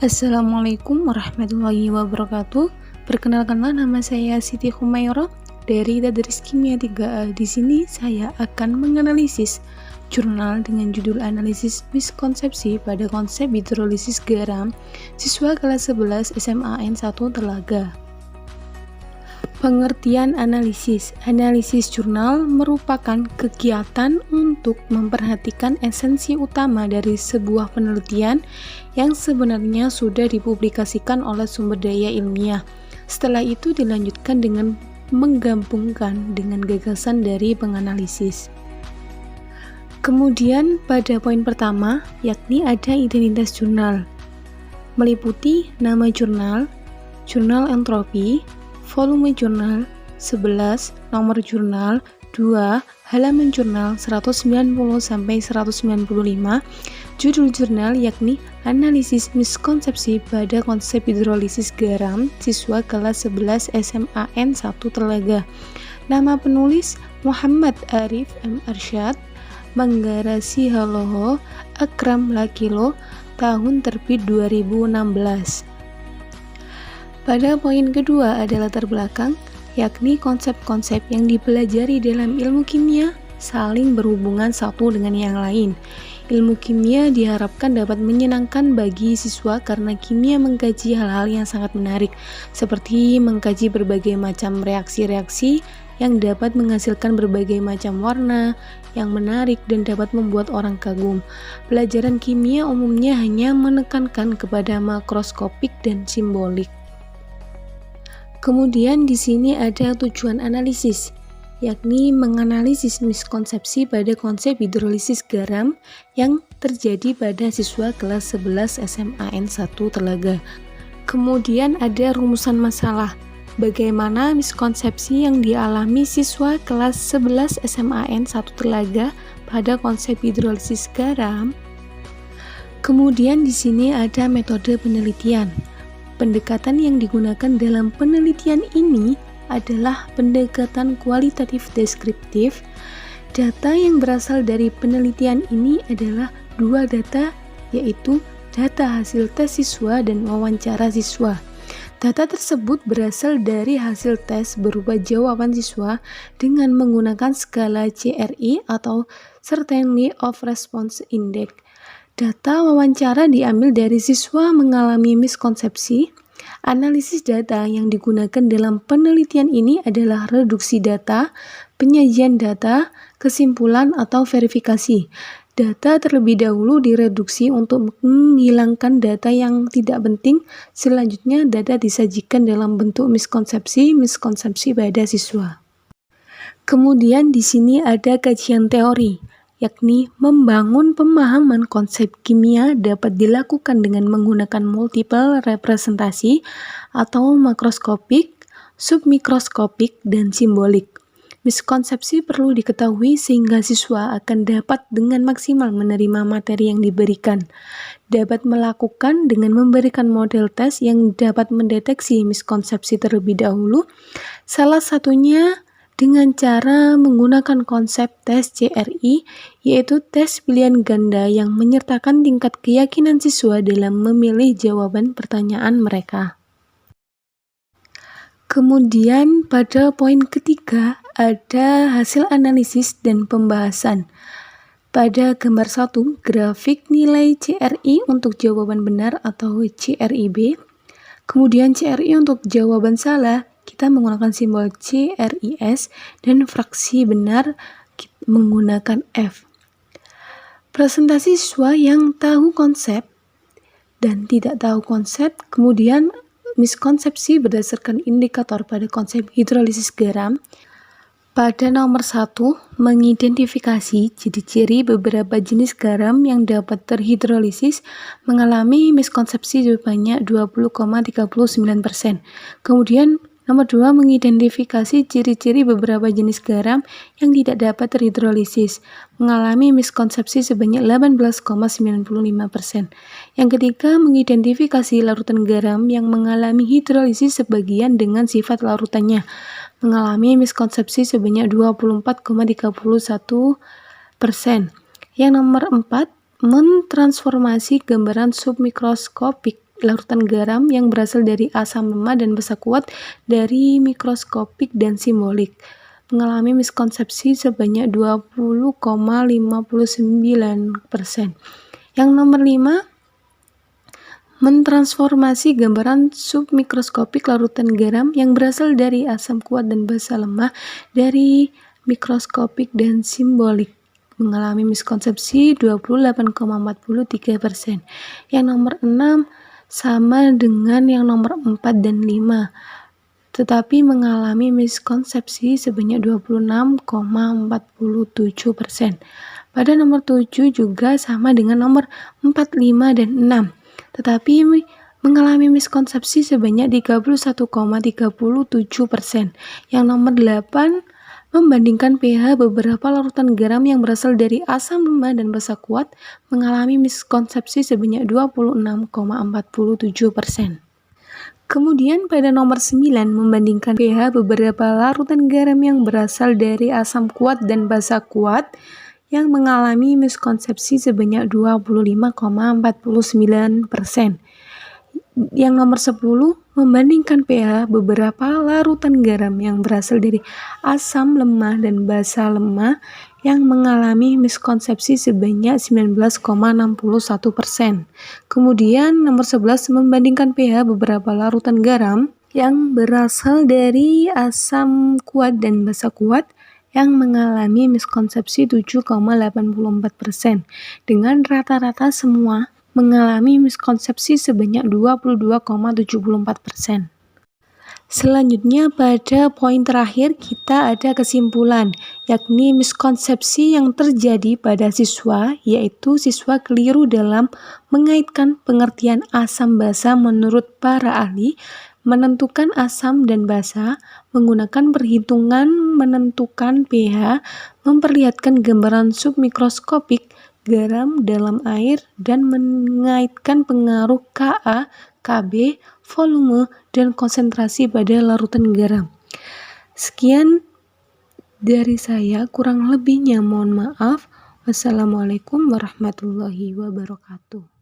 Assalamualaikum warahmatullahi wabarakatuh. Perkenalkanlah, nama saya Siti Humairah dari Tadris Kimia 3A. Di sini saya akan menganalisis jurnal dengan judul Analisis Miskonsepsi pada Konsep Hidrolisis Garam siswa kelas 11 SMAN 1 Telaga. Pengertian analisis. Analisis jurnal merupakan kegiatan untuk memperhatikan esensi utama dari sebuah penelitian yang sebenarnya sudah dipublikasikan oleh sumber daya ilmiah. Setelah itu dilanjutkan dengan menggabungkan dengan gagasan dari penganalisis. Kemudian pada poin pertama, yakni ada identitas jurnal, meliputi nama jurnal, jurnal entropi, volume jurnal 11, nomor jurnal 2, halaman jurnal 190-195, judul jurnal yakni Analisis Miskonsepsi pada Konsep Hidrolisis Garam siswa kelas 11 SMAN 1 Telaga. Nama penulis Muhammad Arif M. Arsyad, Manggarasi Haloho, Akram Lakilo, tahun terbit 2016. Pada poin kedua ada latar belakang, yakni konsep-konsep yang dipelajari dalam ilmu kimia saling berhubungan satu dengan yang lain. Ilmu kimia diharapkan dapat menyenangkan bagi siswa karena kimia mengkaji hal-hal yang sangat menarik, seperti mengkaji berbagai macam reaksi-reaksi yang dapat menghasilkan berbagai macam warna yang menarik dan dapat membuat orang kagum. Pelajaran kimia umumnya hanya menekankan kepada makroskopik dan simbolik. Kemudian di sini ada tujuan analisis, yakni menganalisis miskonsepsi pada konsep hidrolisis garam yang terjadi pada siswa kelas 11 SMAN 1 Telaga. Kemudian ada rumusan masalah, bagaimana miskonsepsi yang dialami siswa kelas 11 SMAN 1 Telaga pada konsep hidrolisis garam. Kemudian di sini ada metode penelitian. Pendekatan yang digunakan dalam penelitian ini adalah pendekatan kualitatif deskriptif. Data yang berasal dari penelitian ini adalah dua data, yaitu data hasil tes siswa dan wawancara siswa. Data tersebut berasal dari hasil tes berupa jawaban siswa dengan menggunakan skala CRI atau Certainty of Response Index. Data wawancara diambil dari siswa mengalami miskonsepsi. Analisis data yang digunakan dalam penelitian ini adalah reduksi data, penyajian data, kesimpulan atau verifikasi. Data terlebih dahulu direduksi untuk menghilangkan data yang tidak penting. Selanjutnya data disajikan dalam bentuk miskonsepsi pada siswa. Kemudian di sini ada kajian teori, yakni membangun pemahaman konsep kimia dapat dilakukan dengan menggunakan multiple representasi atau makroskopik, submikroskopik, dan simbolik. Miskonsepsi perlu diketahui sehingga siswa akan dapat dengan maksimal menerima materi yang diberikan. Dapat melakukan dengan memberikan model tes yang dapat mendeteksi miskonsepsi terlebih dahulu. Salah satunya dengan cara menggunakan konsep tes CRI, yaitu tes pilihan ganda yang menyertakan tingkat keyakinan siswa dalam memilih jawaban pertanyaan mereka. Kemudian pada poin ketiga ada hasil analisis dan pembahasan. Pada gambar 1, grafik nilai CRI untuk jawaban benar atau CRIB. Kemudian CRI untuk jawaban salah, kita menggunakan simbol CRIS, dan fraksi benar menggunakan F. Presentasi siswa yang tahu konsep dan tidak tahu konsep, kemudian miskonsepsi berdasarkan indikator pada konsep hidrolisis garam. Pada nomor 1, mengidentifikasi ciri-ciri beberapa jenis garam yang dapat terhidrolisis mengalami miskonsepsi sebanyak 20,39%. Kemudian nomor 2, mengidentifikasi ciri-ciri beberapa jenis garam yang tidak dapat terhidrolisis mengalami miskonsepsi sebanyak 18,95%. Yang ketiga, mengidentifikasi larutan garam yang mengalami hidrolisis sebagian dengan sifat larutannya mengalami miskonsepsi sebanyak 24,31%. Yang nomor 4, mentransformasi gambaran submikroskopik larutan garam yang berasal dari asam lemah dan basa kuat dari mikroskopik dan simbolik mengalami miskonsepsi sebanyak 20,59%. Yang nomor 5, mentransformasi gambaran submikroskopik larutan garam yang berasal dari asam kuat dan basa lemah dari mikroskopik dan simbolik mengalami miskonsepsi 28,43%. Yang nomor 6 sama dengan yang nomor 4 dan 5, tetapi mengalami miskonsepsi sebanyak 26,47%. Pada nomor 7 juga sama dengan nomor 4, 5, dan 6. Tetapi mengalami miskonsepsi sebanyak 31,37%. Yang nomor 8, membandingkan pH beberapa larutan garam yang berasal dari asam lemah dan basa kuat mengalami miskonsepsi sebanyak 26,47%. Kemudian pada nomor 9, membandingkan pH beberapa larutan garam yang berasal dari asam kuat dan basa kuat yang mengalami miskonsepsi sebanyak 25,49%. Yang nomor 10, membandingkan pH beberapa larutan garam yang berasal dari asam lemah dan basa lemah yang mengalami miskonsepsi sebanyak 19,61%. Kemudian nomor 11, membandingkan pH beberapa larutan garam yang berasal dari asam kuat dan basa kuat yang mengalami miskonsepsi 7,84%. Dengan rata-rata semua mengalami miskonsepsi sebanyak 22,74%. Selanjutnya pada poin terakhir kita ada kesimpulan, yakni miskonsepsi yang terjadi pada siswa, yaitu siswa keliru dalam mengaitkan pengertian asam basa menurut para ahli, menentukan asam dan basa, menggunakan perhitungan menentukan pH, memperlihatkan gambaran submikroskopik garam dalam air, dan mengaitkan pengaruh Ka, Kb, volume, dan konsentrasi pada larutan garam. Sekian dari saya, kurang lebihnya mohon maaf. Wassalamualaikum warahmatullahi wabarakatuh.